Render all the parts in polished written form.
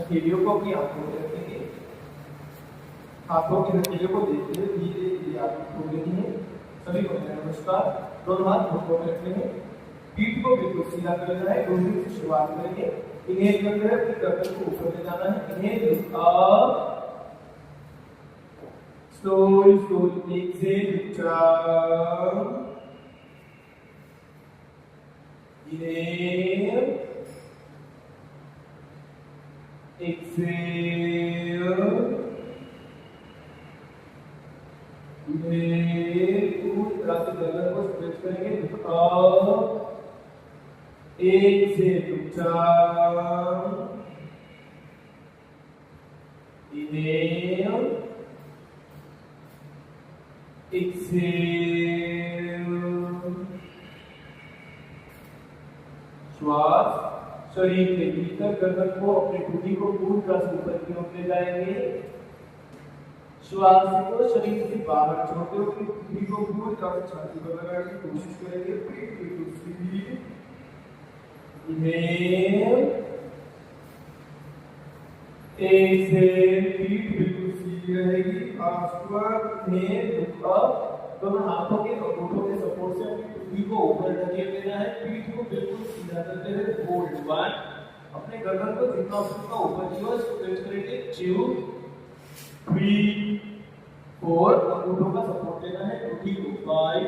हथेलियों को अपनी आंखों में रखेंगे, हाथों के हथेलियों को देखते हुए धीरे धीरे आंखें खोल लेनी है। सभी को मेरा नमस्कार। दोनों हाथ घुटनों में रखने हैं, पीठ को बिल्कुल सीधा कर लेना है। डोरी से शुरुआत करेंगे। इनहेल करते हुए अपनी गर्दन को ऊपर ले जाना है। Inhale up, slowly slowly exhale down, inhale, exhale, inhale, पूरी तरह से गर्दन को स्ट्रेच करेंगे, up, exhale down, inhale, exhale, श्वास शरीर के भीतर गर्दन को अपनी ठुड्डी को पूरी तरह से ऊपर की ओर ले जाएंगे। श्वास को शरीर से बाहर छोड़ते हुए ठुड्डी को पूरी तरह से छाती पर लगाने की कोशिश करेंगे। पीठ बिल्कुल सीधी, इनहेल, एक्सहेल, पीठ बिल्कुल सीधी रहेगी। इनहेल, अप, दोनों हाथों के और घुटनों के सपोर्ट से अपनी ठुड्डी को ऊपर ढकेल लेना है। पीठ को बिल्कुल सीधा करते हुए होल्ड 1, अपने गर्दन को जितना हो सके ऊपर की ओर स्ट्रेच करेंगे। 2, 3, 4 और घुटनों का सपोर्ट लेना है। ठुड्डी को 5,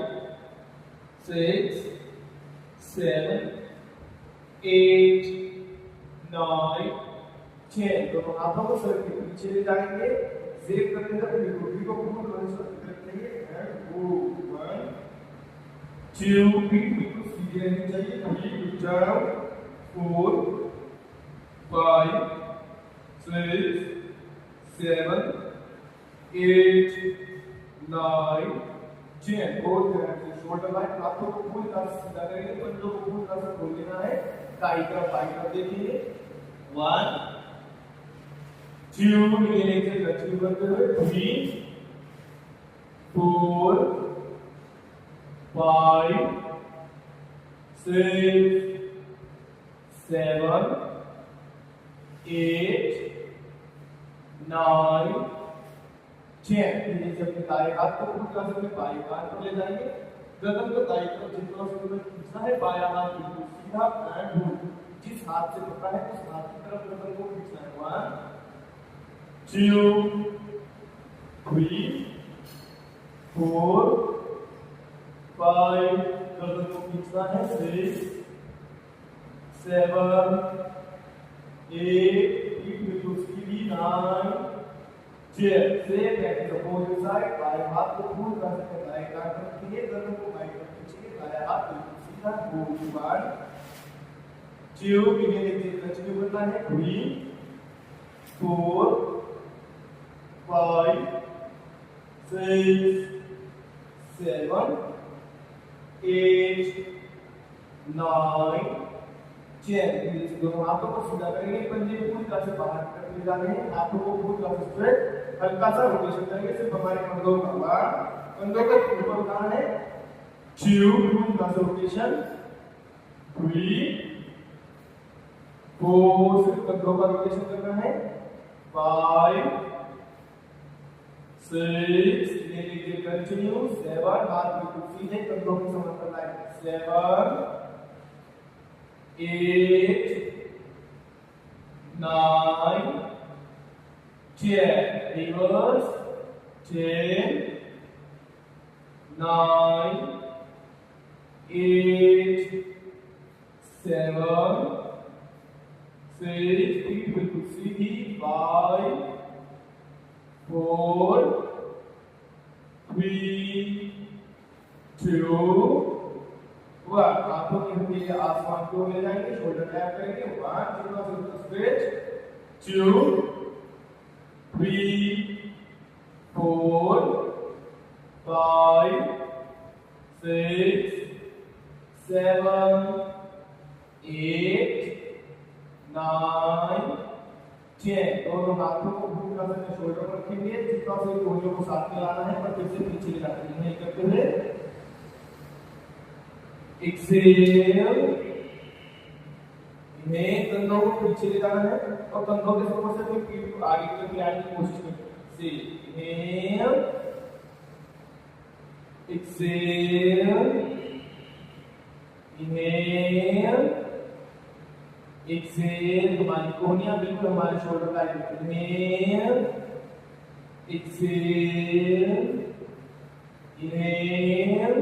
6, 7, 8, 9, 10। दोनों हाथों को सर के पीछे ले जाएंगे। जेब करते हुए अपनी ठुड्डी को पूरी तरह से रखेंगे। एंड गो 1, 2, पीठ बिल्कुल सीधी रहनी चाहिए। 3, down, 4, 5, 6, 7, 8, 9, 10। बहुत ध्यान से शोल्डर लाइन, हाथों को पूरी तरह से सीधा करेंगे, पंजों को पूरी तरह से खोल लेना है। दाईं तरफ बाईं तरफ देखिए। 1, 2, इन्हें से कंटिन्यू करते हुए 3, 4, 5, 6, 7, 8, 9, 10। अपने दाएं हाथ को पूरी तरह से अपने बाएं कान पर ले जाएंगे। गर्दन को दाईं तरफ जितना हो सके खींचना है। बायां हाथ बिल्कुल सीधा एंड होल्ड। जिस हाथ से पकड़ा है उस हाथ की तरफ गर्दन को खींचना है। 1, 2, 3, 4, 5, गर्दन को खींचना है। 6, 7, 8, पीठ बिल्कुल सीधी। 9, 10। से प्रैक्टिस अपोजिट साइड। बाएं हाथ को पूरी तरह से दाएं कान पर रखिए, गर्दन को बाएं तरफ खींचिए, दायां हाथ बिल्कुल सीधा। 1, 2, इन्हें कंटिन्यू करना है। 3, 4, 5, 6, 7, 8, 9, 10। दोनों हाथों को सीधा करेंगे, पंजे पूरी तरह से बाहर ले जाने हैं। हाथों को पूरी तरह से स्ट्रेट, हल्का सा रोटेशन करेंगे सिर्फ हमारे कंधों का। 1, कंधों को ऊपर उठाना है। 2, पूरी तरह से रोटेशन। 3, 4, सिर्फ कंधों का रोटेशन करना है। 5, 6, कंटिन्यू। 7, हाथ बिल्कुल सीधे कंधों के समांतर लाएं। 7, 8, 9, 10। रिवर्स। 10, 9, 8, 7, 6, पीठ बिल्कुल सीधी। 5, 4, 3, 2, 1। हाथों की हथेली आसमान की ओर ले जाएंगे, शोल्डर टैप करेंगे। 1, स्ट्रेच। 2, 3, 4, 5, 6, 7, 8, 9, 10। दोनों हाथों को पूरी तरह से शोल्डर पर रखेंगे। जितना से कोहनियों को साथ में लाना है, पर फिर से पीछे ले जाना है। इन्हेल करते हुए exhale, इन्हें कंधों को पीछे ले जाना है और कंधों के सपोर्ट से अपनी पीठ को आगे की तरफ ले आने की कोशिश करें। से इनहेल, एक्सहेल, इनहेल, एक्सहेल। हमारी कोहनियां बिल्कुल हमारे शोल्डर लाइन में। Inhale, exhale, inhale,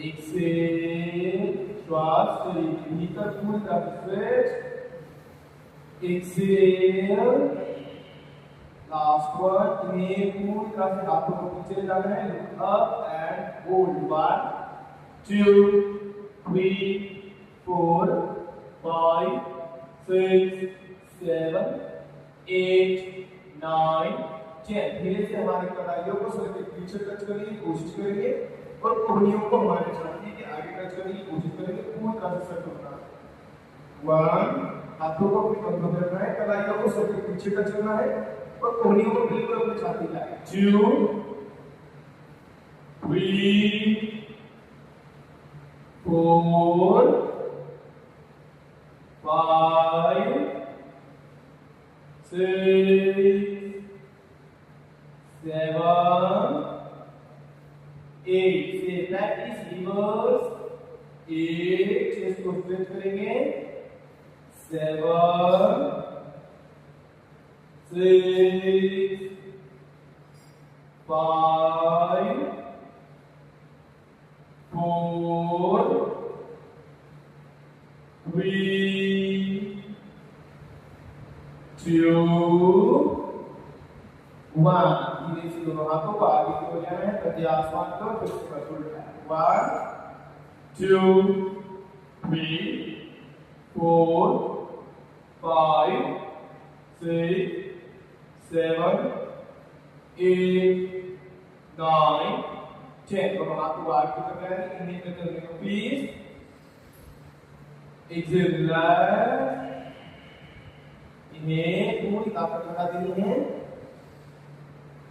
exhale. श्वास शरीर भीतर पूरी तरह स्ट्रेच। Exhale, last one. इन्हें पूरी तरह से हाथों को पीछे ले जाना है। Look up and hold. 1 2 3 4 5 6 7 8 9 10। धीरे से हमारी कलाइयों को सिर के पीछे टच करने की कोशिश करेंगे और कोहनियों को हमारे छाती के आगे टच करने की कोशिश करेंगे। पूरी तरह से सर्कल करना। 1 हाथों को अपने कंधों पे रखना है, कलाइयों को सिर के पीछे टच करना है और कोहनियों को बिल्कुल अपने छाती लाए। 2 3 4 5 6 7 8। से प्रैक्टिस रिवर्स। 8 चेस्ट को स्ट्रेच करेंगे। 7 6 5 4 3 2 1। धीरे से दोनों हाथों को आगे की ओर जाना है, कभी आसमान की ओर, फिर उसके बाद उल्टा। 1 2 3 4 5 6 7 8 9 10। दोनों हाथों को आगे की ओर जाना है। इन्हें करने का पीस। Exhale left. इन्हें पूरी ताकत लगा देनी है।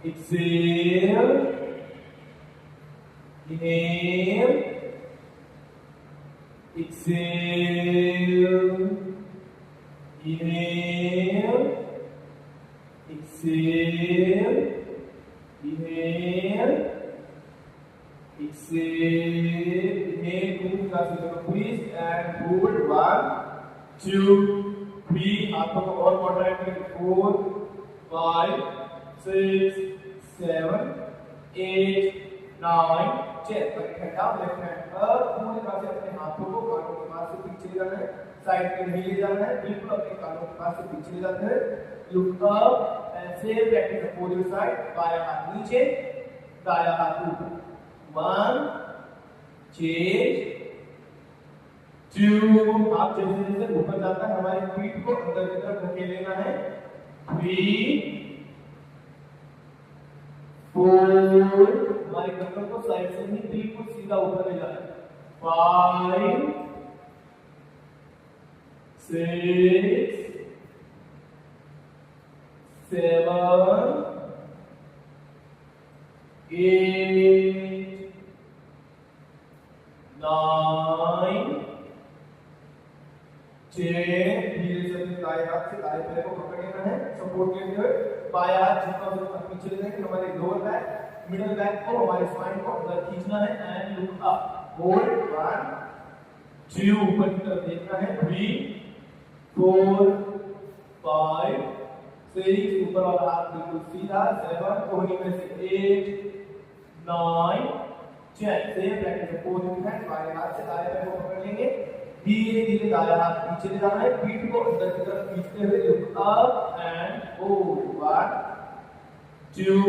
Exhale, inhale, exhale, inhale, exhale, inhale, exhale, inhale, two classical breathe and hold 1 2 3। हाथों को और कॉन्ट्रैक्ट करें। 4 5 6 7 8 9 10। Right hand down, left hand up. पूरी तरह से अपने हाथों को कानों के पास से पीछे ले जाना है, साइड पे नहीं ले जाना है, बिल्कुल अपने कानों के पास से पीछे ले जाना है। Look up and same practice opposite side. बायां हाथ नीचे, दायां हाथ ऊपर। 1 चेंज 2। आप जैसे जैसे ऊपर जाता है हमारी पीठ को अंदर की तरफ धकेल लेना है। 3 4। हमारी गर्दन को साइड से नहीं बिल्कुल सीधा ऊपर ले जाना है। 5 6 7 8 9 10। धीरे से अपने दाएं हाथ से दाएं पैर को पकड़ लेना है, सपोर्ट लेते हुए। बायां हाथ जितना दूर तक पीछे ले जाएंगे। हमारे लोअर बैक, मिडिल बैक को, हमारे स्पाइन को अंदर खींचना है एंड लुक अप। होल्ड 1 2। ऊपर की तरफ देखना है। 3 4 5 6। ऊपर वाला हाथ बिल्कुल सीधा। 7। कोहनी में से 8 9 10। Same practice opposite hand. बाएं हाथ से दाएं पैर को पकड़ लेंगे। धीरे धीरे दायां हाथ पीछे ले जाना है, पीठ को अंदर की तरफ खींचते हुए। Look up and hold 1 2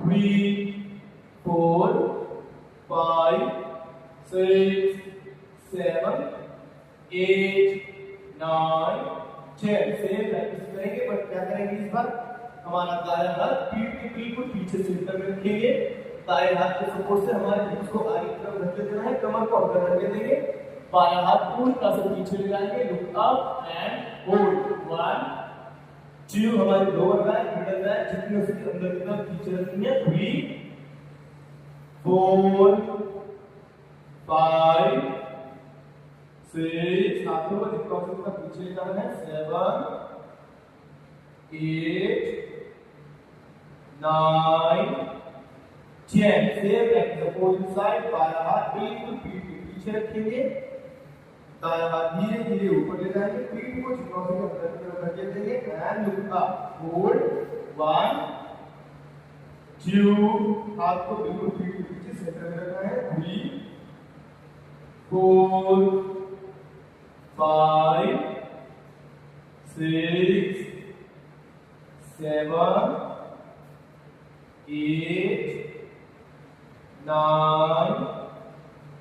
3 4 5 6 7 8 9 10। Same practice करेंगे, बट क्या करेंगे इस बार? हमारा दायां हाथ पीठ के बिल्कुल पीछे सेंटर में रखेंगे। दाएं हाथ के सपोर्ट से हमारे हिप्स को आगे की तरफ रख देना है, कमर को अंदर रख देंगे। बायां हाथ पूरी तरह से पीछे ले जाएंगे। Look up and hold 1 2। हमारी लोअर बैक, मिडिल बैक जितनी हो सके अंदर की तरफ पीछे रखनी है। 3 4 5 6 हाथों को जितना हो सकता पीछे ले जाना है 7 8 9 10 same like the opposite side बायां हाथ बिल्कुल पीठ के पीछे रखेंगे दायां हाथ धीरे धीरे ऊपर ले जाएंगे पीठ को जितना हो सके अंदर की तरफ रख देंगे एंड लुक अप होल्ड 1 2 हाथ को बिल्कुल पीठ के पीछे सेंटर में रखना है 3 4 5 6 7 8 9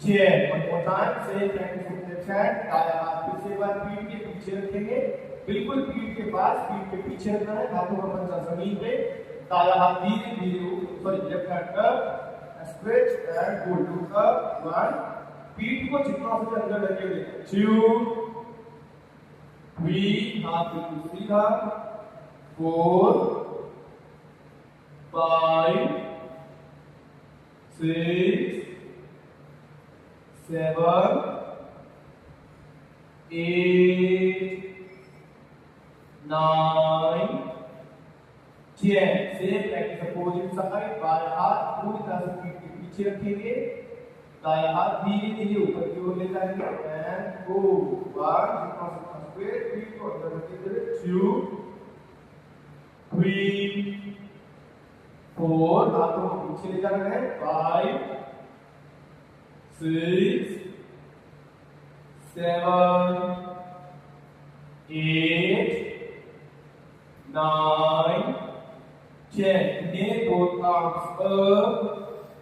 10 one more time same practice with the hand दायां हाथ फिर से एक बार पीठ के पीछे रखेंगे बिल्कुल पीठ के पास पीठ के पीछे रखना है हाथों का पंजा जमीन पे दायां हाथ धीरे धीरे sorry left hand up stretch and go to up 1 पीठ को जितना हो सके अंदर ढके हुए 2 3 हाथ बिल्कुल सीधा 4 5 6 7 8 9 10 सेम प्रैक्टिस अपोजिट साइड बायां हाथ पूरी तरह से पीठ के पीछे रखेंगे दायां हाथ धीरे धीरे ऊपर की ओर ले जाएंगे एंड गो 1 जितना सकता स्क्वायर पीठ को अंदर रखते हुए 2 3 4 हाथों को पीछे ले जाना है 5 6 7 8 9 10 Nail both arms up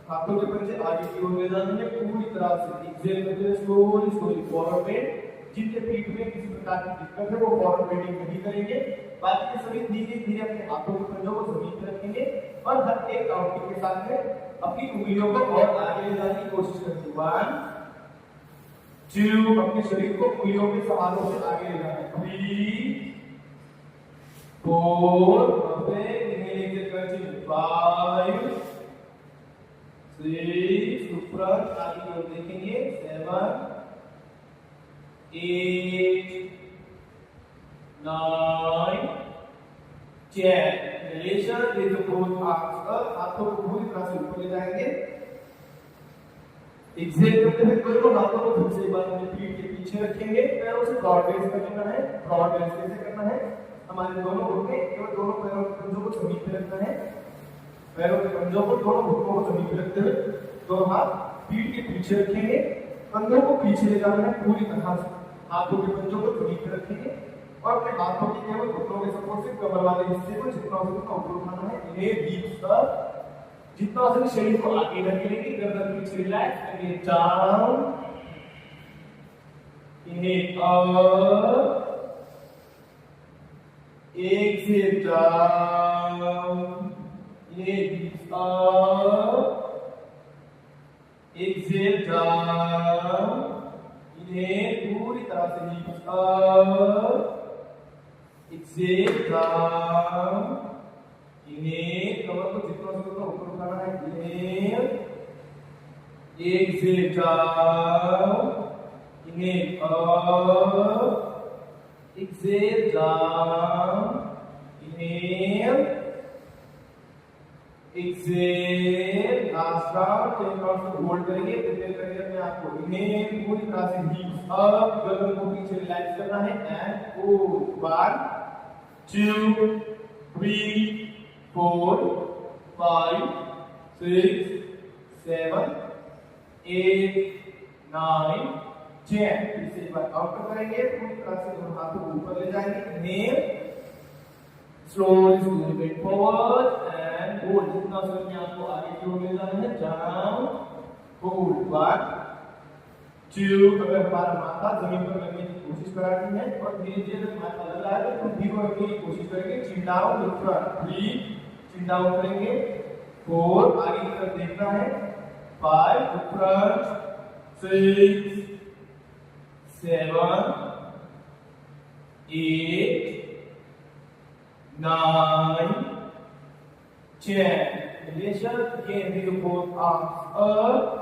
हाथों के पंजे आगे की ओर ले जाने हैं पूरी तरह से एक्सेल करते हुए स्लोली स्लोली फॉरवर्ड बेंड जिनके पीठ में किसी प्रकार की दिक्कत है वो फॉरवर्ड बेंडिंग नहीं करेंगे बाकी के सभी धीरे धीरे अपने हाथों के पंजों को जमीन पर रखेंगे और हर एक काउंटिंग के साथ में अपनी उंगलियों को और आगे ले जाने की कोशिश करेंगे 1 2 अपने शरीर को उंगलियों के सहारों से आगे ले जाना है 3 4 अपने इन्हें कंटिन्यू 5 6 ऊपर आगे की ओर देखेंगे 7 8 9 10 relation with both arms up हाथों को पूरी तरह से ऊपर ले जाएंगे एक्सेल करते हुए दोनों हाथों को फिर से एक बार अपने पीठ के पीछे रखेंगे पैरों से ब्रॉड बेस करना है ब्रॉड बेस कैसे करना है हमारे दोनों घुटने केवल दोनों पैरों के पंजों को जमीन पे रखना है पैरों के पंजों को दोनों घुटनों को जमीन पे रखते हुए दोनों हाथ पीठ के पीछे रखेंगे कंधों को पीछे ले जाना है पूरी तरह से हाथों के पंजों को जमीन पे रखेंगे और अपने हाथों की केवल घुटनों के सपोर्ट से कमर वाले हिस्से को जितना हो सके ऊपर उठाना है इन्हें डीप अप जितना हो सके शरीर को आगे ढकेलेंगे गर्दन पीछे रिलैक्स करिए डाउन इन्हें up exhale down inhale up exhale down inhale पूरी तरह से lift up exhale down inhale कमर को जितना हो सके ऊपर उठाना है inhale exhale down inhale up exhale down inhale exhale last round 10 rounds को होल्ड करेंगे प्रिपेयर करेंगे अपने आप को inhale पूरी तरह से हिप्स अप गर्दन को पीछे रिलैक्स करना है एंड hold 1 2 3 4 5 6 7 8 9 10 इसे एक बार काउंट करेंगे पूरी तरह से दोनों हाथों को ऊपर ले जाएंगे nail slowly bend forward and hold जितना समय आपको आगे की ओर ले जाना है down hold 1 2 अगर हमारा माथा जमीन पर लगने की कोशिश करानी है और धीरे धीरे माथा लग रहा है तो धीरे रखने की कोशिश करेंगे chin down look front 3 chin down करेंगे 4 आगे की तरफ देखना है 5 look front 6 7 8 9 10 Relation again with both arms up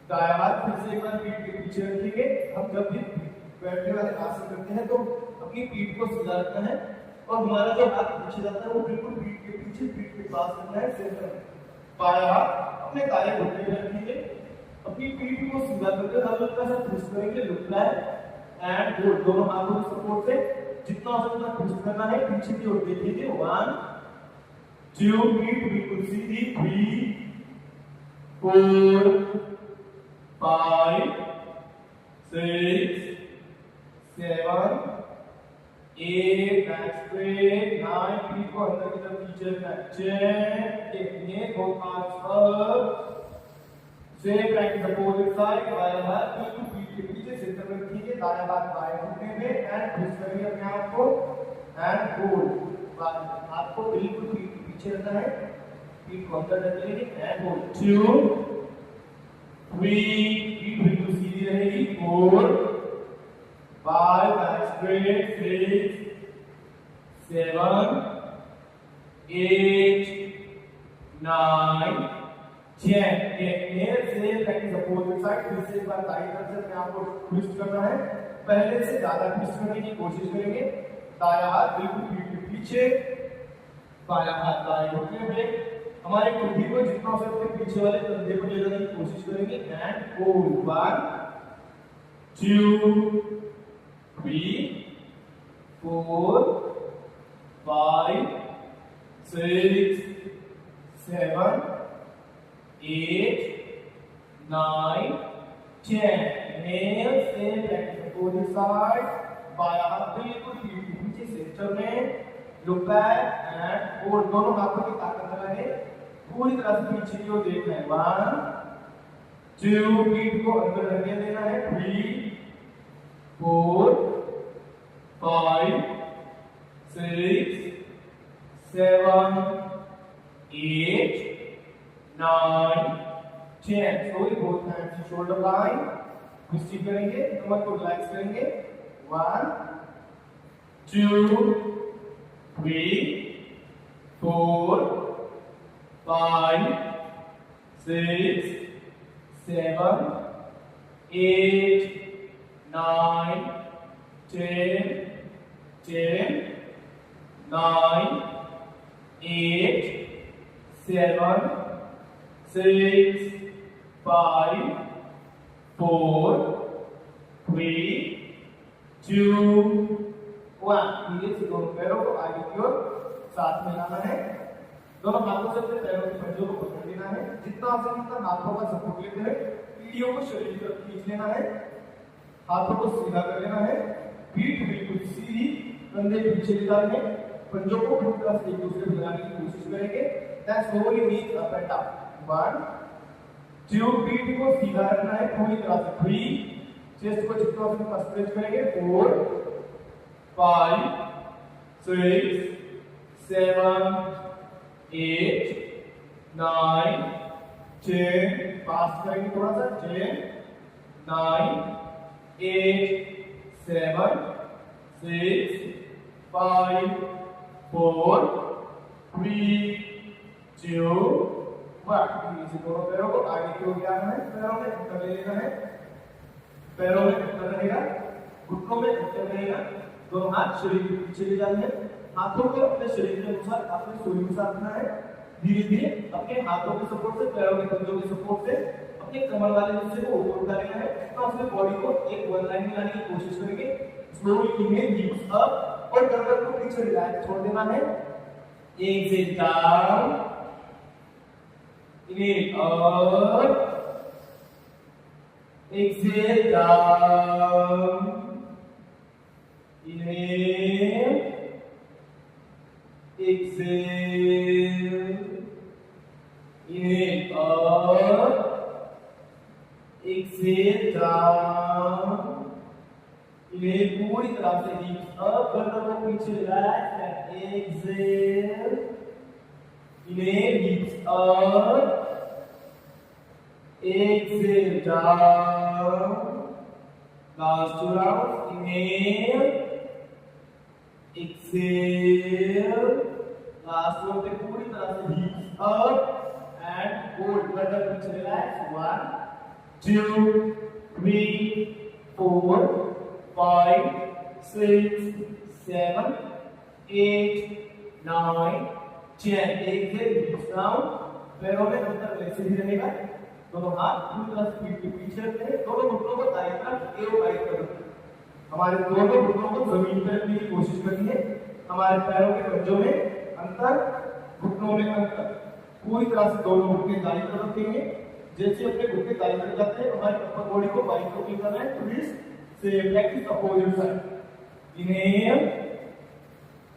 दायां हाथ फिर से एक बार पीठ के पीछे रखेंगे। हम जब भी बैठने वाले आसन करते हैं तो अपनी पीठ को सीधा रखना है और हमारा जो हाथ पीछे जाता है वो बिल्कुल पीठ के पीछे, पीठ के पास रखना है, सेंटर में। बायां हाथ अपने दाएं घुटने पे रखेंगे, अपनी पीठ को सीधा करके हल्का सा ट्विस्ट करेंगे, लुक बैक एंड होल्ड। दोनों हाथों के सपोर्ट से जितना हो सके उतना ट्विस्ट करना है, पीछे की ओर देखिए। 1 2 पीठ बिल्कुल सीधी, 3 4 5 6 7 8 बैक स्ट्रेट, 9 पीठ को अंदर की तरफ खींचे रखना है, 10 एक both arms up, same practice opposite side, बायां हाथ बिल्कुल पीठ के पीछे सेंटर में रखिए, दायां हाथ बाएं घुटने में एंड ट्विस्ट करिए अपने आप को एंड होल्ड। हाथ को बिल्कुल पीठ के पीछे रखना है, पीठ को अंदर रखिए एंड होल्ड। 2 3 पीठ बिल्कुल सीधी रहेगी, 4 5 back straight, 6 7 8 9 10। नेल से प्रैक्टिस अपोजिट साइड, फिर से एक बार दाईं तरफ से अपने आप को ट्विस्ट करना है, पहले से ज्यादा ट्विस्ट करने की कोशिश करेंगे। दायां हाथ बिल्कुल पीठ के पीछे, बायां हाथ दाएं घुटने पे, हमारे कुल्ही को जितना हो सके पीछे वाले कंधे पर ले जाने की कोशिश करेंगे एंड होल्ड। 1 2 3 4 5 6 7 8 9 10। नेल से प्रैक्टिस अपोजिट साइड, बायां हाथ बिल्कुल पीठ के पीछे सेंटर में, लुक बैक एंड होल्ड। दोनों हाथों की ताकत लगाएं, पूरी तरह से पीछे की ओर देखना है। 1 2 पीठ को अंदर रखने देना है, 3 4 5 6 7 8 9 10। slowly both hands to shoulder line, twist करेंगे, कमर को रिलैक्स करेंगे। 1 2 3 4 5 6 7 8 9 10 10 9 8 7 6 5 4 3 2 1। धीरे से दोनों पैरों को आगे की ओर साथ में लाना है, दोनों हाथों से अपने पैरों के पंजों को पकड़ लेना है, जितना हो सके उतना हाथों का सपोर्ट लेते हुए पीढ़ियों को शरीर की तरफ खींच लेना है, हाथों को सीधा कर लेना है, पीठ बिल्कुल सीधी, कंधे पीछे ले जाएंगे, पंजों को पूरी तरह से एक दूसरे से लगाने की कोशिश करेंगे। Then slowly knees up and down। 1 2 पीठ को सीधा रखना है पूरी तरह से, 3 चेस्ट को जितना हो सके स्ट्रेच करेंगे, 4 5 6 7 8 9 10। फास्ट करेंगे थोड़ा सा, 10 9 8 7 6 5 4 3 2 1। इसी दोनों पैरों को आगे की ओर जाना है, पैरों में अंतर ले लेना है, पैरों में अंतर रहेगा, घुटनों में अंतर रहेगा, दोनों हाथ शरीर के पीछे ले जाने हैं, हाथों को अपने शरीर के अनुसार अपने शरीर के साथ रखना है। धीरे धीरे अपने हाथों के सपोर्ट से, पैरों के पंजों के सपोर्ट से अपने कमर वाले हिस्से को ऊपर उठा लेना है, तो अपने बॉडी को एक वन लाइन में लाने की कोशिश करेंगे। स्लोली इनहेल, हिप्स अप और गर्दन को पीछे रिलैक्स छोड़ देना है। Exhale down, inhale up, exhale down, inhale, exhale, inhale up, exhale down, inhale पूरी तरह से हिप्स अप, गर्दन को पीछे relax, exhale, inhale, hips up, exhale down, last 2 rounds, inhale, exhale, last one पे पूरी तरह से hips up and hold, गर्दन पीछे relax, 1 2, 3, 4, 5, 6, 7, 8, 9, 10. एक से डाउन, पैरों में अंतर वैसे ही रहेगा। दोनों हाथ पूरी तरह से पीठ के पीछे रखते हैं, दोनों घुटनों को दाईं तरफ एवं बाईं तरफ रखते हैं। हमारे दोनों घुटनों को जमीन पर रखने की कोशिश करिए। हमारे पैरों के पंजों में अंतर, घुटनों में अंतर, पूरी तरह से दोनों घुटने दाईं तरफ रखेंगे। जैसे अपने घुटने दाईं तरफ जाते हैं, हमारी अपर बॉडी को बाईं तरफ ले करना है। प्लीज से practice opposite side. Inhale,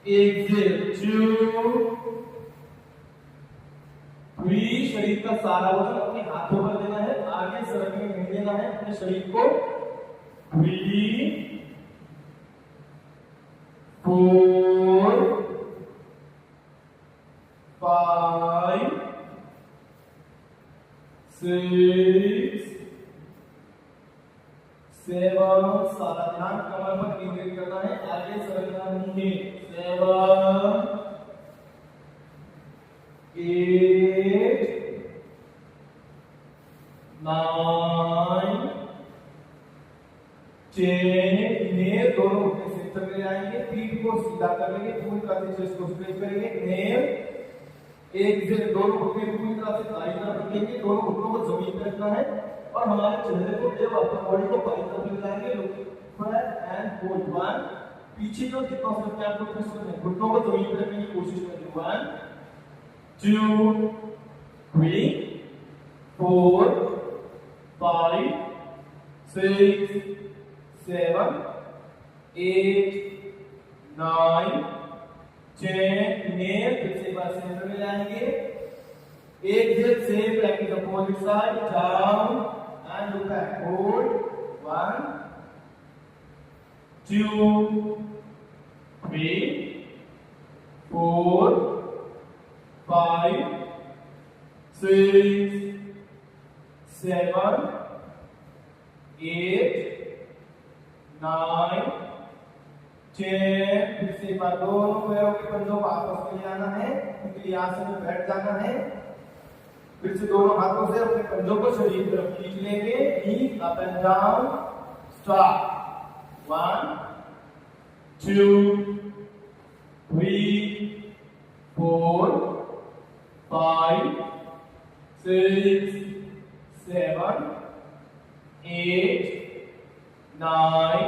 exhale, 2, 3। शरीर का सारा वजन अपने हाथों पर देना है, आगे सरकने नहीं देना है अपने शरीर को। 3, 4, 5, 6, 7। सारा ध्यान कमर पर केंद्रित करना है, आगे सरकना नहीं है। 7, 8, 9, 10। इन्हें दोनों घुटने सेंटर में आएंगे, पीठ को सीधा कर लेंगे, पूरी तरह से चेस्ट को स्ट्रेच करेंगे। इन्हेल, एक से दोनों घुटने पूरी तरह से दाईं तरफ रखेंगे, दोनों घुटनों को जमीन पर रखना है और हमारे चेहरे को एवं अपर बॉडी को बाईं तरफ ले जाएंगे। Look and hold 1। पीछे जो जितना हो सकता है आपको ट्विस्ट करना है, घुटनों को जमीन पर रखने की कोशिश करेंगे। 1, 2, 3, 4, 5, 6, 7, 8, 9, 10। इन्हें फिर से बार सेंटर में लाएंगे। एक्सहेल से practice opposite side, down and look back. Hold 1, 2, 3, 4, 5, 6, 7, 8, 9, 10। फिर से एक बार दोनों पैरों के पंजों को आपस में लाना है, क्योंकि आसन में बैठ जाना है। फिर से दोनों हाथों से अपने पंजों को शरीर की तरफ खींच लेंगे। नीज अप एंड डाउन, स्टार्ट। 1, 2, 3, 4, 5, 6, 7, 8, 9,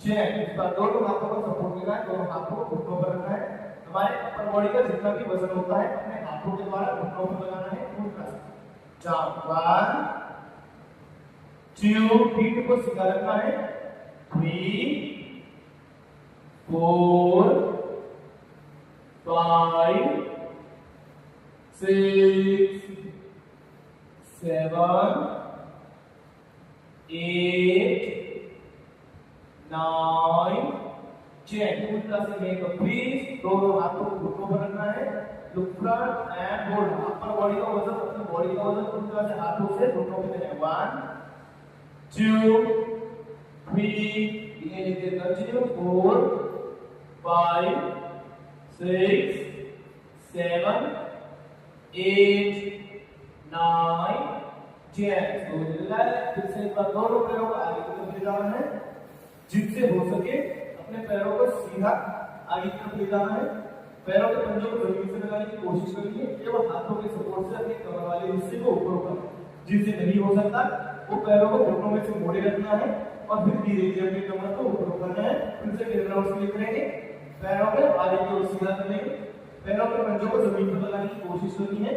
10। इस बार दोनों हाथों को सपोर्ट देना है, दोनों हाथों को घुटनों पर रखना है। हमारे अपर बॉडी का जितना भी वजन होता है अपने हाथों के द्वारा घुटनों पर लगाना है। पूरी तरह से जाओ। 1, 2, पीठ को सीधा रखना है। 3, 4, 5, 6, 7, 8, 9, 10। पूरी तरह से मेक अ ब्रीथ। दोनों हाथों को घुटनों पर रखना है। Look front end hold. Upper body का वजन, अपनी बॉडी का वजन पूरी तरह से हाथों से घुटनों पे देना है। 1, 2, 3, इन्हें कंटिन्यू। 4, 5, 6, 7, 8, 9, 10। तो रिलैक्स। फिर से एक बार दोनों पैरों को आगे की तरफ ले जाना है, जिससे हो सके अपने पैरों को सीधा आगे की तरफ ले जाना है। पैरों के पंजों को जमीन से लगाने की कोशिश करिए एवं हाथों के सपोर्ट से अपने कमर वाले हिस्से को ऊपर उठाएं। जिससे नहीं हो सकता वो पैरों को घुटनों में से मोड़े रखना है और फिर धीरे धीरे अपनी कमर को ऊपर उठाना है। फिर से गियर राउंड क्लिक करेंगे, पैरों को आगे की ओर सीधा करेंगे, पैरों के पंजों को जमीन पर लगाने की कोशिश करनी है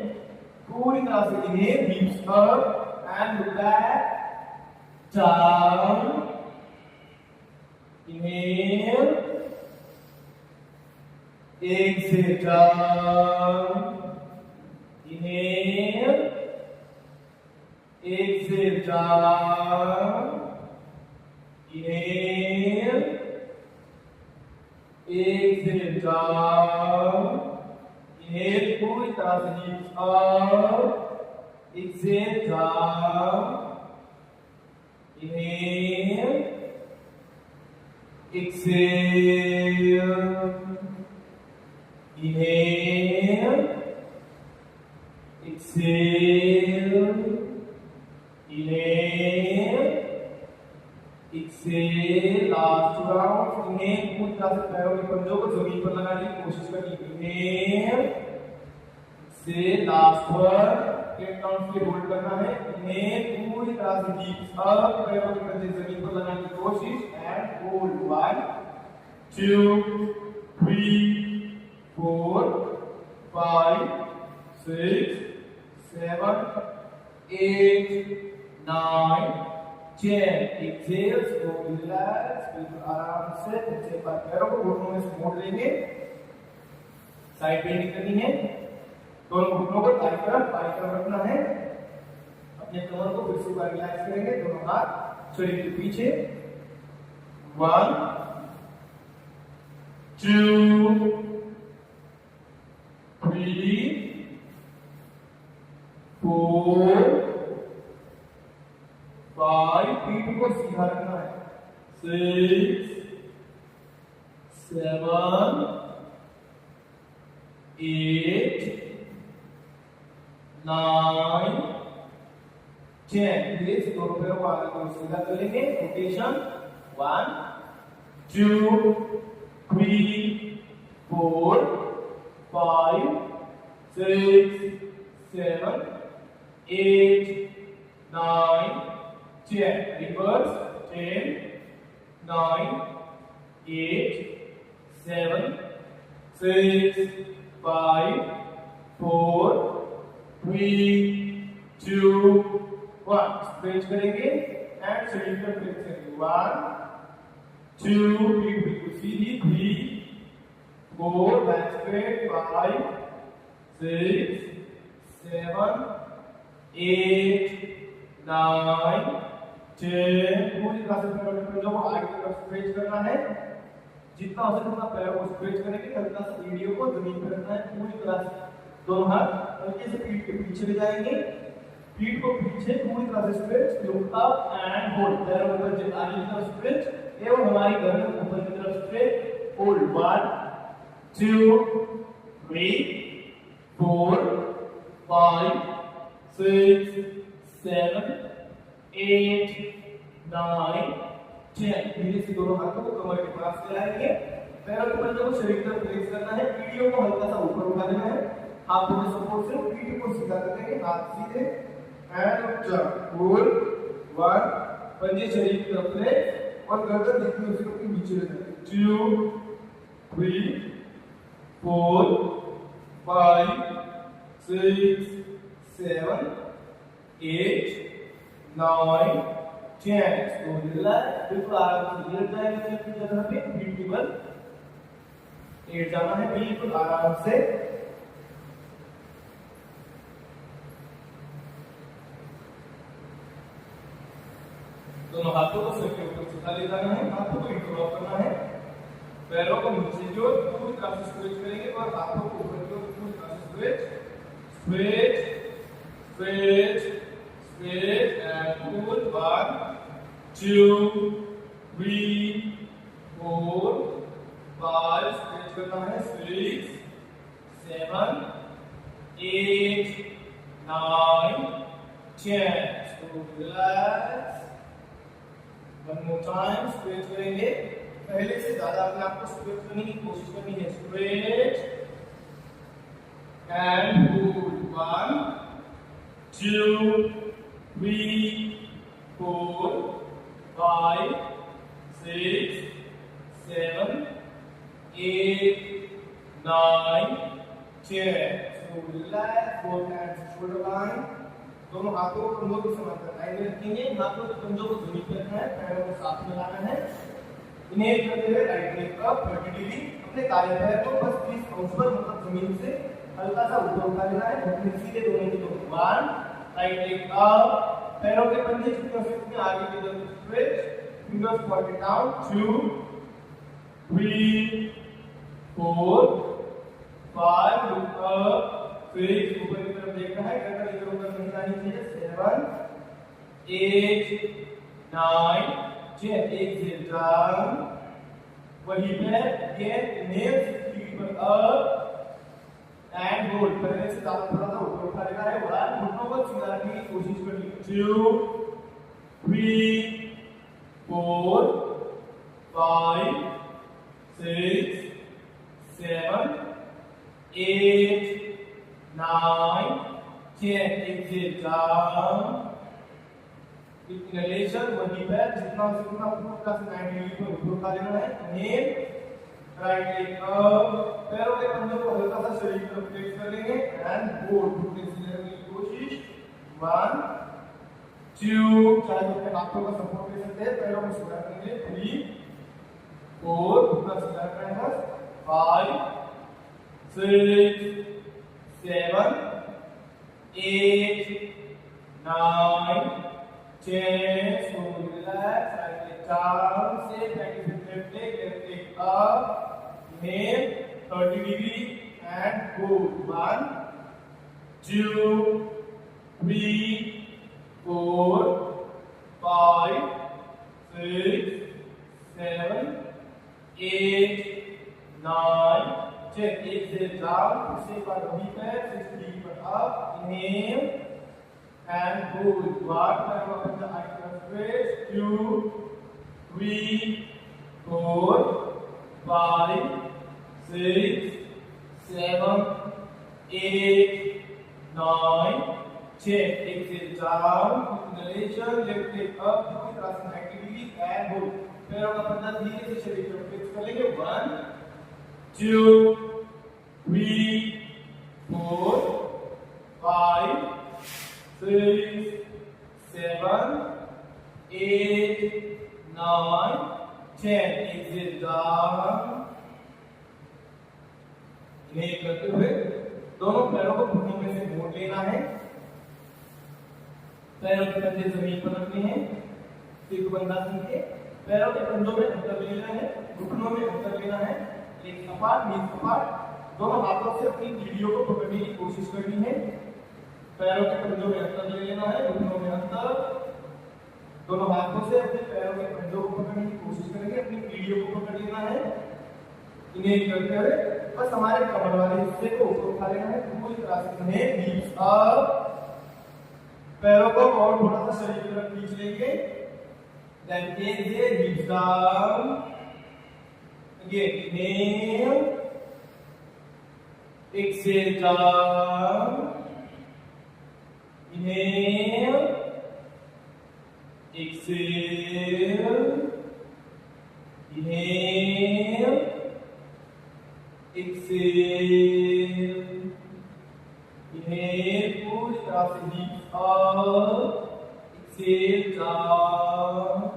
पूरी तरह से। Inhale, हिप्स up and look back, down, inhale, exhale down, inhale, exhale down, inhale, exhale down, inhale पूरी तरह से hips up, exhale down, inhale, exhale, inhale, exhale, inhale. से लास्ट राउंड। इन्हें पूरी तरह से पैरों के पंजों को जमीन पर लगाने की कोशिश करनी। इन्हें से लास्ट पर 10 काउंट से होल्ड करना है। इन्हें पूरी तरह से डीप अप, पैरों के पंजे जमीन पर लगाने की कोशिश and hold 1 2 3 4 5 6 7 8 9 10। Excel, slow relax, बिल्कुल आराम से पीछे पर पैरों को घुटनों में मोड़ लेंगे। साइड बेंडिंग करनी है। दोनों घुटनों को दाईं तरफ रखना है। अपने कमर को फिर से बार रिलैक्स करेंगे। दोनों हाथ शरीर के पीछे। 1 2 3 4 5, पीठ को सीधा रखना है। 6 7 8 9 10। धीरे से दोनों पैरों को आगे को सीधा कर लेंगे। रोटेशन 1 2 3 4 5 6 7 8 9 10। Reverse 10 9 8 7 6 5 4 3 2 1। स्ट्रेच करेंगे एंड शरीर पर फ्लेक्स करेंगे। 1 2 पीठ बिल्कुल सीधी। 3 4 बैक स्ट्रेट। 5 6 7 8 9 10। पूरी तरह से पैरों के पंजों को आगे की तरफ स्ट्रेच करना है। जितना हो सके उतना पैरों को स्ट्रेच करेंगे। हल्का सा एड़ियों को जमीन पर रखना है पूरी तरह से। दोनों हाथ हल्के से पीठ के पीछे ले जाएंगे। पीठ को पीछे पूरी तरह से stretch. Look up and hold. पैरों को आगे की तरफ स्ट्रेच एवं हमारी गर्दन ऊपर की तरफ स्ट्रेच। होल्ड 1 2 3 4 5 6 7 8 9 10। धीरे से दोनों हाथों को कमर के पास ले आएंगे। पैरों के पंजों को शरीर की तरफ प्लेस करना है। पीढ़ियों को हल्का सा ऊपर उठा देना है। हाथों में सपोर्ट से पीठ को सीधा कर देंगे। हाथ सीधे एंड जंप। होल्ड 1। पंजे शरीर की तरफ ले और गर्दन जितनी हो सके उतनी नीचे ले जाएंगे। 2 3 4 5 6 7 8 9 10। स्लो रिलैक्स, बिल्कुल आराम से लेट जाएंगे अपनी जगह पे। पीठ के बल लेट जाना है बिल्कुल आराम से। दोनों हाथों को सिर के ऊपर सीधा ले जाना है। हाथों को इंटरलॉक करना है। पैरों को नीचे की ओर पूरी तरह से स्ट्रेच करेंगे और हाथों को ऊपर की ओर पूरी तरह से stretch stretch stretch and pull. 1 2 3 4 5। Stretch करना है। 6 7 8 9 10। So relax. One more time. Stretch करेंगे। पहले से ज्यादा अपने आप को स्ट्रेच करने की कोशिश करनी है। Stretch and hold 1 2 3 4 5 6 7 8 9 10। So relax, both hands shoulder line। दोनों हाथों को कंधों के समांतर लाइन में रखेंगे। हाथों के पंजों को जमीन पर रखना है। पैरों को साथ में लाना है। इन्हें करते हुए राइट लेग अप 30 डिग्री। अपने दाएं पैर को बस 30 अंश पर मतलब जमीन से हल्का सा ऊपर उठा लेना है। घुटने सीधे दोनों के दोनों। 1 राइट लेग अप। पैरों के पंजे जितने हो सके आगे की तरफ stretch. Fingers pointed down. 2 3 4 5। Look up. 6 ऊपर की तरफ देखना है। गर्दन इधर उधर नहीं जानी चाहिए। 7 8 9 10। Exhale down. वहीं पे ये नेल्स फीट पर अप एंड होल्ड। पहले से ज्यादा थोड़ा सा ऊपर उठा लेना है। 1 घुटनों को सीधा रखने की कोशिश करनी। 2 3 4 5 6 7 8 9 10 exhale down inhalation वहीं पर जितना हो सके उतना पूरा 90 डिग्री पर ऊपर उठा लेना है inhale राइट लेग अप पैरों के पंजों को हल्का सा शरीर की तरफ फ्लेक्स कर लेंगे एंड होल्ड घुटने सीधे रखने की कोशिश 1 2 चाहे तो अपने हाथों का सपोर्ट ले सकते हैं पैरों को सीधा करेंगे 3 4 घुटना सीधा रखना है 5 6 7 8 9 10 slowly relax right leg down say practice with left leg up inhale 30 degree and hold 1 2 3 4 5 6 7 8 9 10 exhale down फिर से एक बार वहीं पे 60 degree पर up inhale and hold 1 open the eyes straight 2 3 4 5 6 7 8 9 10 exhale down inhalation left leg up पूरी तरह से 90 degree and hold पैरों का पंजा धीरे से शरीर पर फिक्स कर लेंगे 1 2 3 4 5 6 7 8 9 10 exhale down इन्हें करते हुए दोनों पैरों को घुटनों में से मोड़ लेना है पैरों के पंजे जमीन पर रखने हैं सिर बंधासन के पैरों के पंजों में अंतर लेना है घुटनों में अंतर लेना है एक सपाट नीचे सपाट दोनों हाथों से अपनी रीढ़ियों को पकड़ने की कोशिश करनी है पैरों के पंजों में अंतर ले लेना है घुटनों में अंतर दोनों हाथों से अपने पैरों के पंजों को पकड़ने की कोशिश करेंगे अपनी रीढ़ियों को पकड़ लेना है इन्हें करते हुए बस हमारे कमर वाले हिस्से को ऊपर उठा लेना है पूरी तरह से इन्हें हीप्स अप पैरों को और थोड़ा सा शरीर की तरफ खींच लेंगे then exhale hips down again inhale exhale down inhale exhale inhale exhale inhale पूरी तरह से hips up exhale down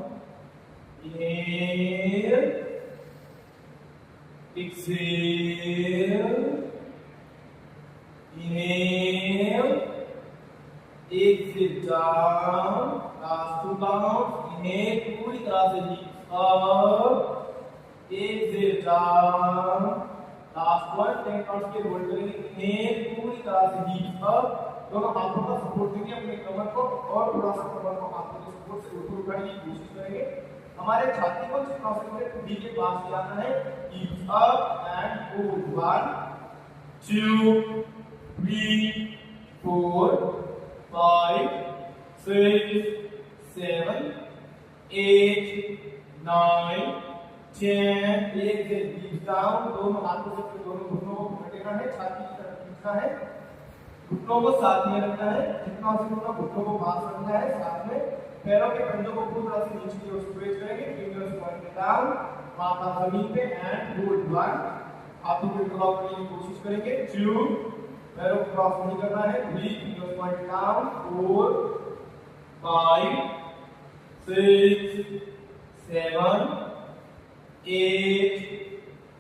inhale exhale inhale exhale down last two counts inhale पूरी तरह से hips up exhale down last one 10 counts के hold करेंगे inhale पूरी तरह से hips up दोनों हाथों का सपोर्ट देंगे अपने कमर को और थोड़ा सा कमर को हाथों के सपोर्ट से ऊपर उठाने की कोशिश करेंगे हमारे छाती को जितना हो सके खुदी के पास ले आना है hips up and hold 1 2 3 4 5 6 7 8 9 10 एक से hips down दोनों हाथों से दोनों घुटनों को पकड़ लेना है छाती की तरफ खींचना है घुटनों को साथ में रखना है जितना हो सके उतना घुटनों को पास रखना है साथ में पैरों के पंजों को पूरी तरह से नीचे की ओर स्ट्रेच करेंगे फिंगर्स पॉइंट डाउन माथा जमीन पे एंड होल्ड 1 हाथों को क्रॉस करने की कोशिश करेंगे 2 पैरों को क्रॉस नहीं करना है 3 फिंगर्स पॉइंट डाउन 4 5 6 7 8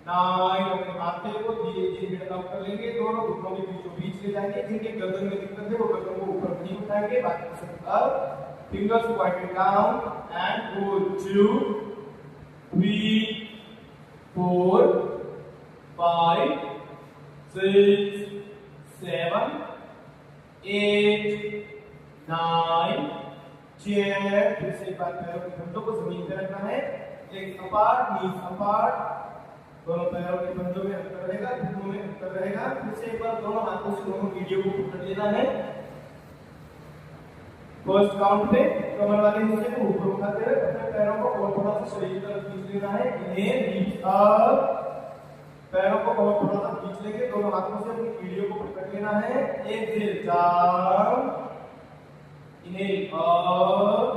9 अपने माथे को धीरे धीरे अप कर लेंगे दोनों घुटनों के बीचों बीच ले जाएंगे जिनके गर्दन में दिक्कत है वो गर्दन को ऊपर नहीं उठाएंगे बाकी सब up fingers pointed down and hold 2 3 4 5 6 7 8 9 10 फिर से एक बार पैरों के पंजों को जमीन पे रखना है लेग अपार्ट नीज अपार्ट दोनों पैरों के पंजों में अंतर रहेगा घुटनों में अंतर रहेगा फिर से एक बार दोनों हाथों से दोनों रीढ़ियों को पकड़ लेना है फर्स्ट काउंट पे कमर वाले हिस्से को ऊपर उठाते हुए अपने पैरों को और थोड़ा सा शरीर की तरफ खींच लेना है। इन्हेल रीच अप, पैरों को और थोड़ा सा खींच लेंगे, दोनों हाथों से अपनी कीड़ियों को पकड़ लेना है। Exhale down, inhale up,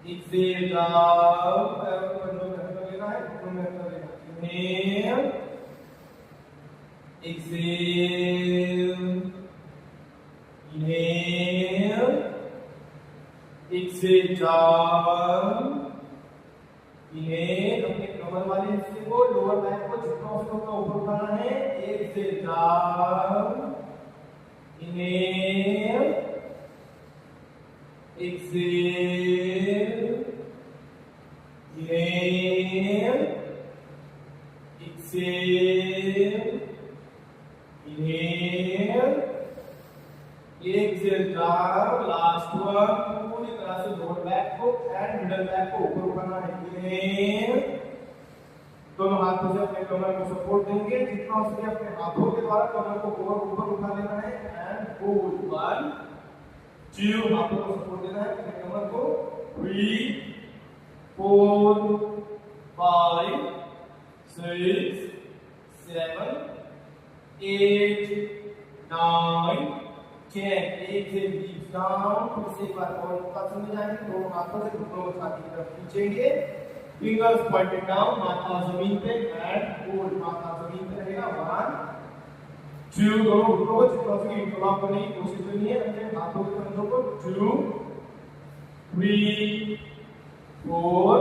exhale down, पैरों को कंधों में कर लेना है, घुटनों में कर लेना है। Inhale, exhale, inhale, exhale down, inhale, अपने कमर वाले हिस्से को, लोअर बैक को जितना हो सके ऊपर उठाना है। Exhale down, inhale, exhale, inhale, exhale, inhale, exhale down, last one, पूरी तरह से लोअर बैक को एंड मिडल बैक को ऊपर उठाना है। इन्हेल, दोनों हाथों से अपने कमर को सपोर्ट देंगे, जितना हो सके अपने हाथों के द्वारा कमर को और ऊपर उठा लेना है एंड होल्ड, 1 2, हाथों को सपोर्ट देना है अपने कमर को, 3 4 5 6 7 8 9 10। एक से डीप डाउन, फिर से एक बार और पास में जाएंगे, दोनों हाथों से घुटनों को छाती की तरफ खींचेंगे, फिंगर्स पॉइंटेड डाउन, माथा जमीन पे एंड होल्ड, माथा जमीन पे रहेगा। 1 2, दोनों घुटनों को जितना हो सके इंटरलॉक करने की कोशिश करनी है अपने हाथों के कंधों को। 2 3 4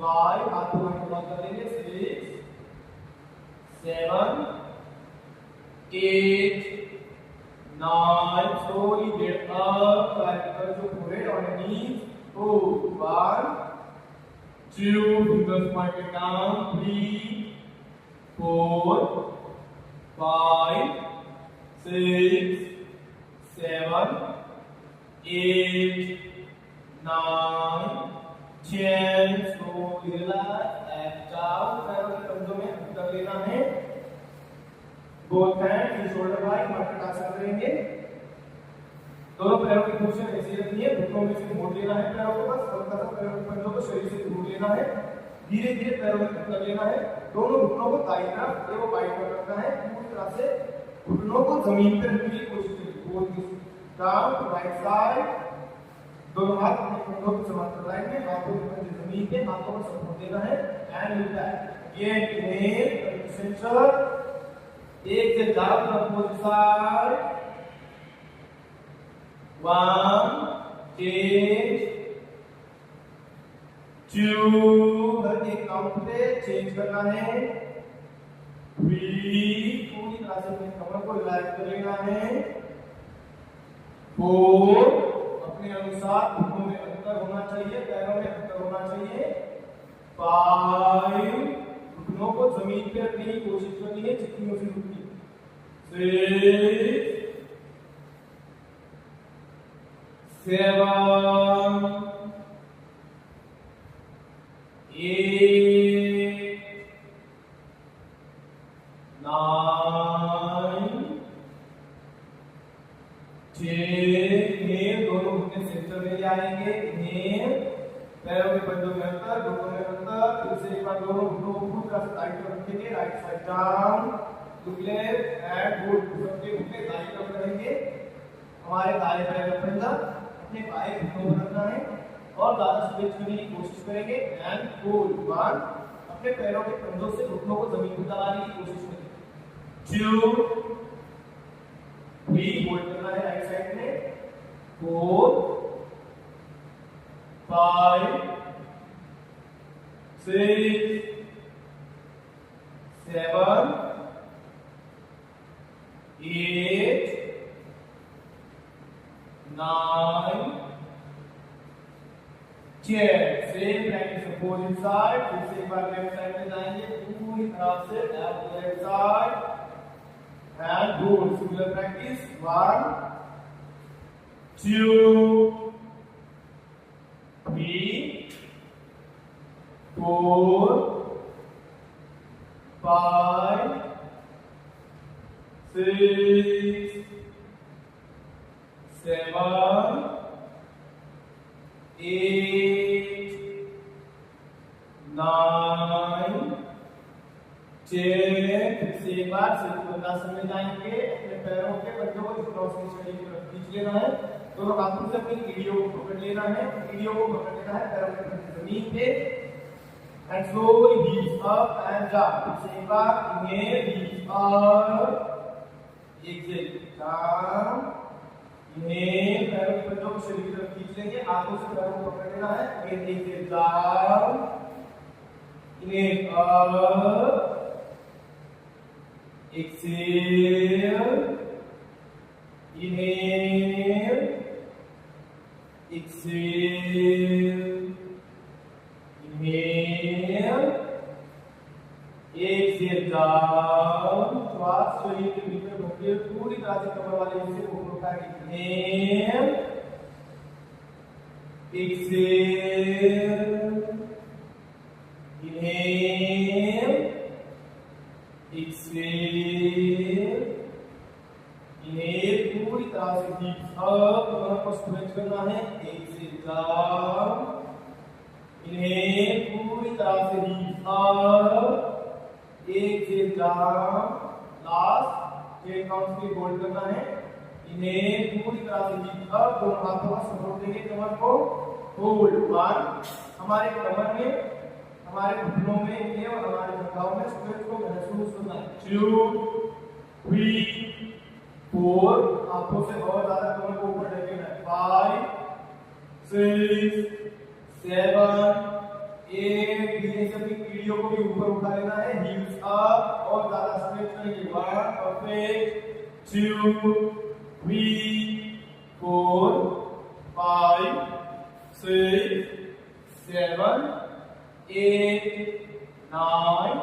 5, हाथों को इंटरलॉक कर लेंगे। 6 7 8 9, slowly get up, fingers to forehead on the knees. 1 2, fingers pointed down. 3 4 5 6 7 8 9 10, slowly relax and down, पैरों के कंधों में अंतर लेना है। Both hand in shoulder wide multitask करेंगे, दोनों पैरों की पोजीशन ऐसी रखनी है, घुटनों में से मोड़ लेना है पैरों को, बस हल्का सा पैरों के पंजों को शरीर से दूर लेना है, धीरे धीरे पैरों में कर लेना है, दोनों घुटनों को दाईं तरफ एवं बाईं तरफ रखना है, पूरी तरह से घुटनों को जमीन पर रखने की कोशिश करें। Both down to right side, दोनों हाथ अपने कंधों के समांतर लाइन में, हाथों के पंजे जमीन पे, हाथों को सपोर्ट देना है एंड लिफ्ट बैक। ये इनहेल सेंटर, एक से डाउन अपोजिट साइड, 1 चेंज, 2, हर एक काउंट पे चेंज करना है, 3, पूरी तरह से अपने कमर को रिलैक्स कर लेना है, 4, अपने अनुसार घुटनों में अंतर होना चाहिए, पैरों में अंतर होना चाहिए, 5, घुटनों को जमीन पे रखने की कोशिश करनी है जितनी हो सके, 6 7 8 9 10, दोनों घुटने सेंटर में ले आएंगे, इन्हेल, पैरों के पंजों में अंतर, घुटनों में अंतर, फिर से एक बार दोनों घुटनों को पूरी तरह से टाइट कर रखेंगे, right side down, look left and hold, सबके घुटने दाईं तरफ रहेंगे, हमारे दाएं पैर का पंजा अपने बाएं घुटनों पर रखना है और ज्यादा स्ट्रेच करने की कोशिश करेंगे एंड होल्ड, 1, अपने पैरों के पंजों से घुटनों को जमीन पर दबाने की कोशिश करेंगे, 2 3, होल्ड करना है राइट साइड में, 4 5 6 7 8 9 10, सेम प्रैक्टिस अपोजिट साइड, फिर से एक बार लेफ्ट साइड में जाएंगे, पूरी तरह से left side and hold, similar practice, 1 2 3 4 5 6 7 8 9 10। फिर से एक बार सिर्फ वृद्धासन में जाएंगे, अपने पैरों के बच्चों को क्रॉस की शरीर की तरफ खींच लेना है, दोनों हाथों से अपनी कीड़ियों को पकड़ लेना है, कीड़ियों को पकड़ लेना है पैरों के जमीन पे, and slowly reach up and down। फिर से एक बार inhale, reach up, exhale down, inhale, पैरों के बच्चों को शरीर की तरफ खींच लेंगे, हाथों से पैरों को पकड़ लेना है, again exhale down, inhale up, exhale, inhale, exhale, inhale, exhale down। श्वास शरीर के भीतर भरते हुए पूरी तरह से कमर वाले हिस्से को ऊपर उठाएंगे। inhale, exhale, inhale, exhale, inhale, पूरी तरह से deep up, कमर को स्ट्रेच करना है, exhale down, inhale, पूरी तरह से deep up, exhale down, last 10 counts के होल्ड करना है, inhale, पूरी तरह से deep up, दोनों हाथों का सपोर्ट देंगे कमर को, होल्ड 1, हमारे कमर में, हमारे घुटनों में और हमारे भुजाओं में स्ट्रेच को महसूस करना है, 2 3 4, हाथों से बहुत ज्यादा कमर को ऊपर ढकेलना है, 5 6 7 8, धीरे से अपनी कीड़ियों को भी ऊपर उठा लेना है, हील्स अप और ज्यादा स्ट्रेच करेंगे, 1 परफेक्ट, 2 3 4 5 6 7 8 9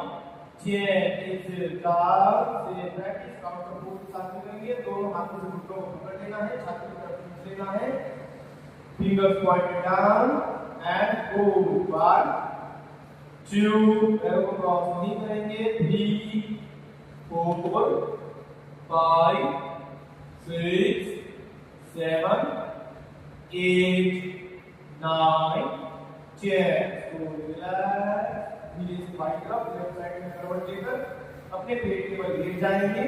10। एक्सेल डाउन से प्रैक्टिस काउंटर पूरे साथ में करेंगे, दोनों हाथों से घुटनों को पकड़ लेना है, छाती की तरफ खींच लेना है, fingers pointed down and hold 1 2, पैरों को क्रॉस नहीं करेंगे, 3 4 5 6 7 8 9 10। तो रिलैक्स, धीरे से बाईं तरफ लेफ्ट साइड में करवट लेकर अपने पेट के बल लेट जाएंगे,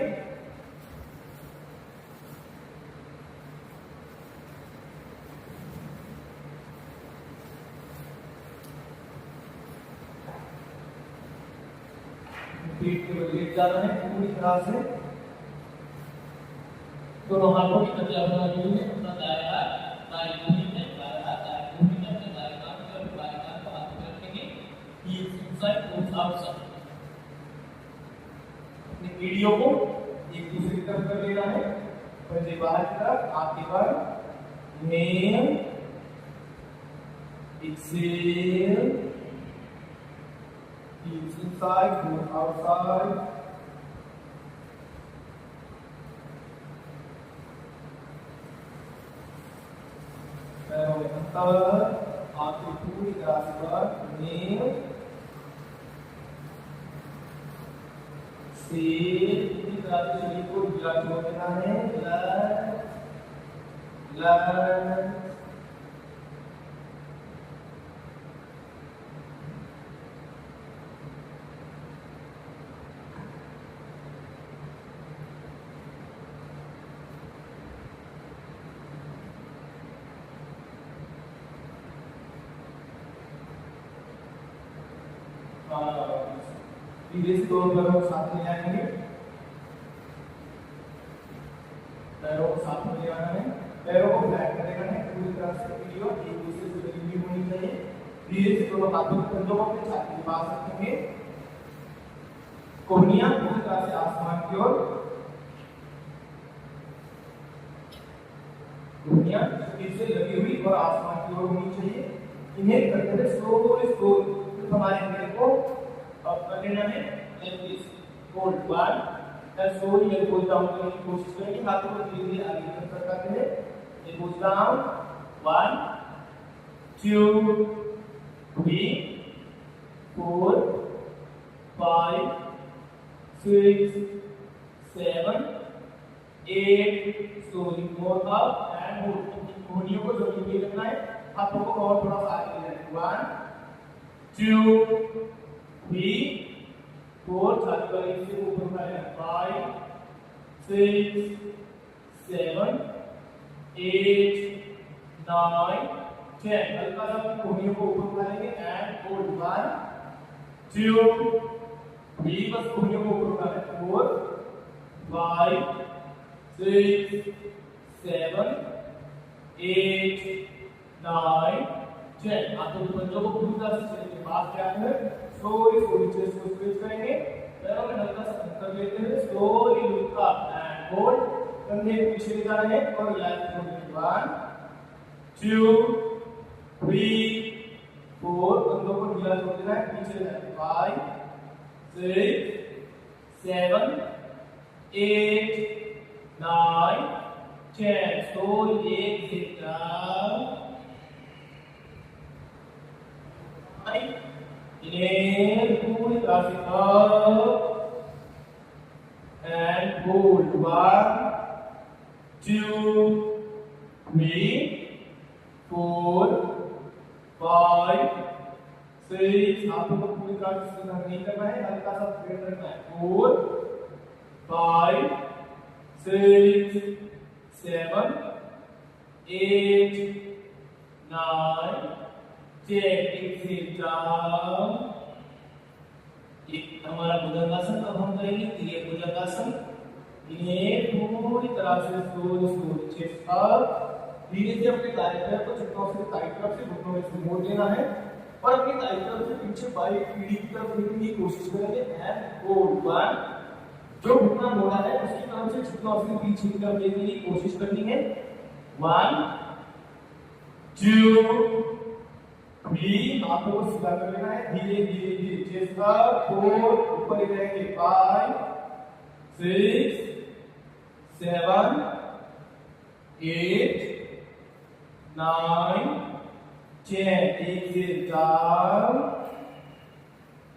पेट के बल लेट जाना है पूरी तरह से, दोनों हाथों की कब्जा बना लीजिए, अपना दाएं दाएं भूमि में दाएं भूमि में अपने दाएं कान को हाथ में रखेंगे, हील्स इनसाइड टोस आउटसाइड, अपनी कीड़ियों को एक दूसरे की तरफ कर लेना है, पंजे बाहर की तरफ, आगे बढ़, inhale, exhale, heels inside toes outside, पैरों में अंतर, आंखें पूरी तरह से बंद, इनहेल, पूरी तरह से शरीर को ढीला छोड़ देना है, रिलैक्स, धीरे से दोनों पैरों को साथ ले आएंगे, पैरों को साथ में ले आना है, पैरों को फ्लैट कर देना है, पूरी तरह से वीडियो एक दूसरे से लगी हुई होनी चाहिए, धीरे से दोनों हाथों के कंधों को अपने छाती के पास रखेंगे, कोहनियां पूरी तरह से आसमान की ओर, कोहनियां शरीर से लगी हुई और आसमान की ओर होनी चाहिए, इन्हें करते हुए स्लोली हमारे पैर को अब कर लेना है, hold 1 and slowly elbows down करने की कोशिश करेंगे, हाथों को धीरे धीरे आगे की तरफ करते हैं, elbows down 1 2 3 4 5 6 7 8 slowly more up and hold कोहनियों को जमीन पे रखना है हाथों को और थोड़ा सा आगे ले जाना 1 2 3 4 छाती वाले से ऊपर उठाना 5 6 7 8 9 10 हल्का सा कोहनियों को ऊपर उठाएंगे एंड होल्ड 1 2 3 बस कोहनियों को ऊपर उठाना 4 5 6 7 8 9 10 हाथों के पंजों को पूरी तरह से शरीर के पास ले आते हैं स्लोली स्लोली चेस्ट को स्ट्रेच करेंगे पैरों में हल्का सा अंतर लेते हुए slowly look up and hold कंधे पीछे ले जाना है और रिलैक्स होने 1 2 3 4 कंधों को ढीला छोड़ देना है पीछे ले जाना 5 6 7 8 9 10 slowly exit down inhale पूरी तरह से up and hold 1 2 3 4 5 6 हाथों को पूरी तरह से नहीं करना है हल्का सा स्ट्रेट रखना है 4 5 6 7 8 9 10 exhale down एक हमारा भुजंगासन अब हम करेंगे ये भुजंगासन इन्हें पूरी तरह से स्लोली स्लोली चेस्ट अप धीरे से अपने दाएं पैर को घुटनों से दाईं तरफ से घुटनों में से मोड़ देना है और अपनी दाईं तरफ से पीछे बाई पीढ़ी की तरफ देखने की कोशिश करेंगे एंड होल्ड 1 जो घुटना मोड़ा है उसकी तरफ से घुटनों से पीछे की तरफ देखने की कोशिश करनी है 1 2 3 हाथों को सीधा कर लेना है धीरे धीरे धीरे चेस्ट अप 4 ऊपर ही रहेंगे 5 6 7 8 9 10 exhale down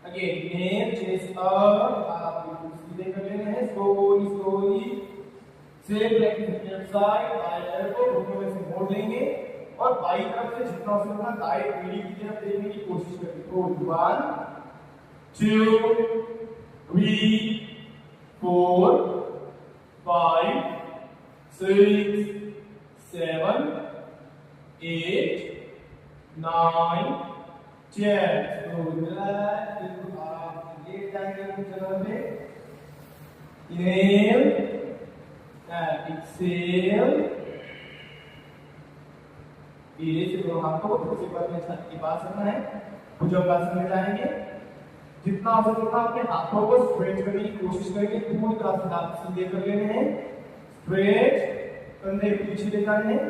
again inhale chest up आप बिल्कुल सीधे कर लेने हैं slowly slowly same practice left side दाएं पैर को घुटनों में से मोड़ लेंगे और बाईं तरफ से जितना हो सके दाएं पीढ़ी की तरफ देखने की कोशिश करेंगे तो 1 2 3 4 5 6 7 8 9 10 slowly relax बिल्कुल आराम से लेट जाएंगे अपनी जगह पे inhale and exhale धीरे से दोनों हाथों को फिर से अपने छाती के पास रखना है भुजंगासन में जाएंगे जितना हो सके उतना अपने हाथों को स्ट्रेच करने की कोशिश करेंगे पूरी तरह से हाथ सीधे कर लेने हैं स्ट्रेच कंधे पीछे ले जाने हैं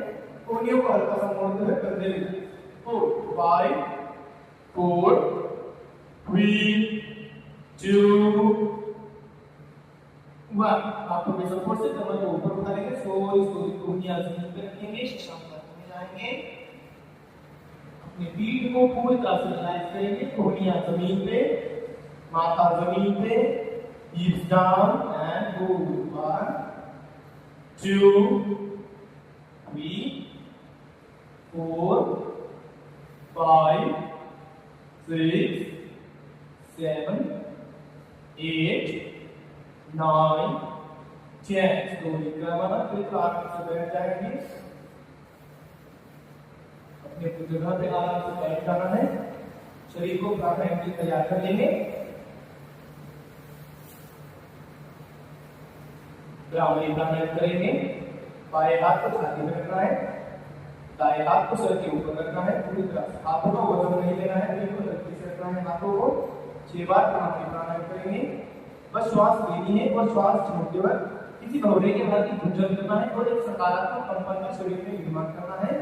कोहनियों को हल्का सा मोड़ते हुए कंधे ले जाने 4 5 4 3 2 1 हाथों के सपोर्ट से कमर को ऊपर उठा लेंगे स्लोली स्लोली कोहनियां जमीन पे रखेंगे शशांक में जाएंगे अपने पीठ को पूरी तरह से रिलैक्स करेंगे कोहनियां जमीन पे माथा जमीन पे hips down and go 1 2 3 4 5 6 7 8 9 10 slowly क्रमशः फिर आराम से बैठ जाएंगे अपने जगह पे आराम से बैठ जाना है शरीर को प्राणायाम के लिए तैयार कर लेंगे ब्राह्मणी प्राणायाम करेंगे बाएं हाथ को छाती में रखना है दाएं हाथ को सर के ऊपर रखना है पूरी तरह से हाथों का वजन नहीं लेना है बिल्कुल हल्के से रखना है हाथों को 6 बार प्राणायाम करेंगे बस श्वास लेनी है और श्वास छोड़ते वक्त किसी भौरे के भाग की गुंजन करना है और एक सकारात्मक कंपन का शरीर में निर्माण करना है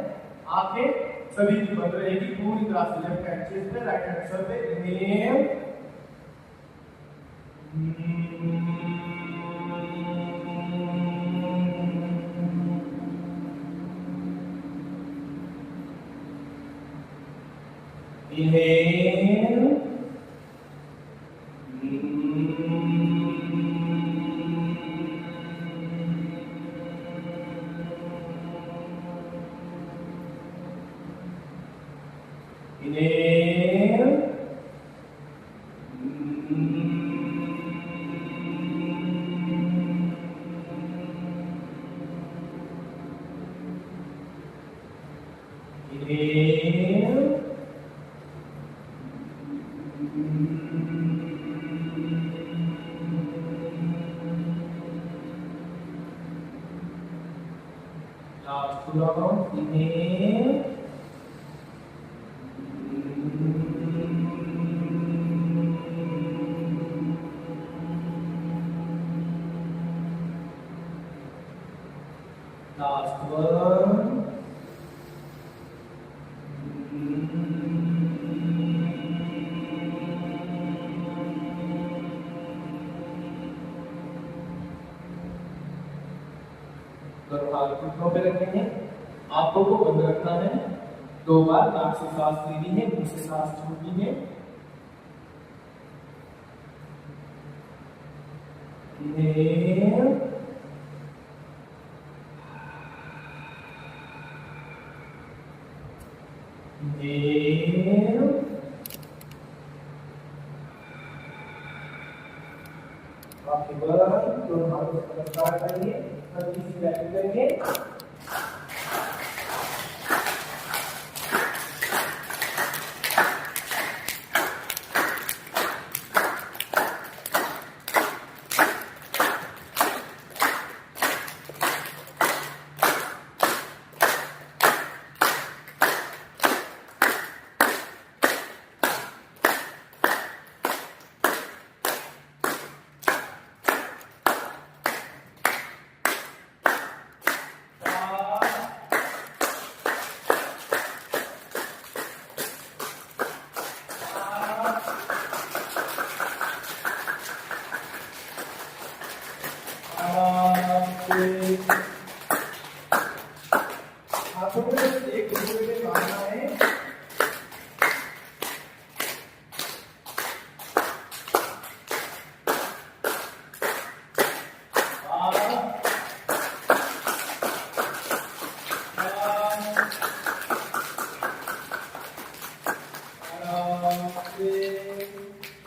आंखें सभी की बंद रहेगी पूरी तरह से लेफ्ट हैंड चेस्ट पे राइट हैंड सर पे inhale inhale Inhale. Last round. Inhale. Last one. दोनों हाथ घुटनों पे रखेंगे, आंखों को बंद रखना है, 2 बार नाक से सांस लेनी है, मुंह से सांस छोड़नी है। Inhale. Inhale. आपके बराबर दोनों हाथों को लगातार करेंगे, हल्की सी बैठक करेंगे। हाथों को एक दूसरे पे मारना है।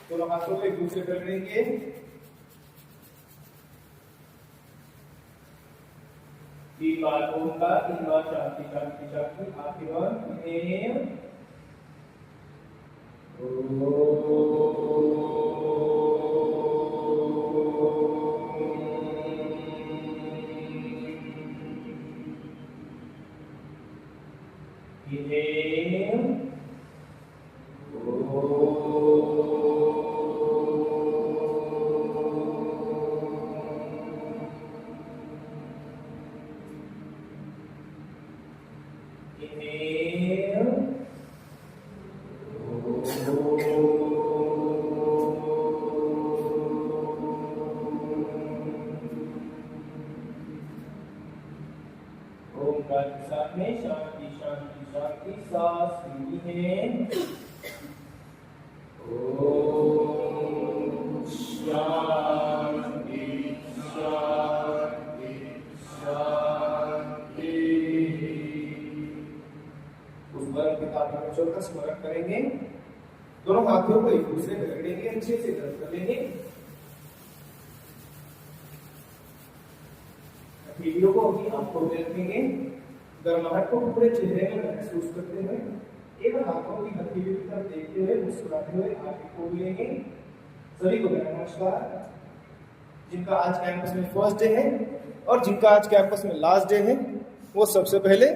दोनों हाथों को एक दूसरे पे रखेंगे। तीन बार ओंकार, 3 बार शांति शांति शांति। आखिरी बार इन्हेल। इन्हेल। Inhale. ओंकार के साथ में शांति शांति शांति सांस ली है। ओम शांति शांति शांति। उस वर्ण पिता परमेश्वर का स्मरण करेंगे। दोनों हाथों को एक दूसरे पे रगड़ेंगे, अच्छे से दर्द कर लेंगे। हथेलियों को अपनी आंखों में रखेंगे, गर्माहट को पूरे चेहरे में महसूस करते हुए एक हाथों की हथेलियों की तरफ देखते हुए मुस्कुराते हुए आंखें खोल लेंगे। सभी को नमस्कार। जिनका आज कैंपस में फर्स्ट डे है और जिनका आज कैंपस में लास्ट डे है, वो सबसे पहले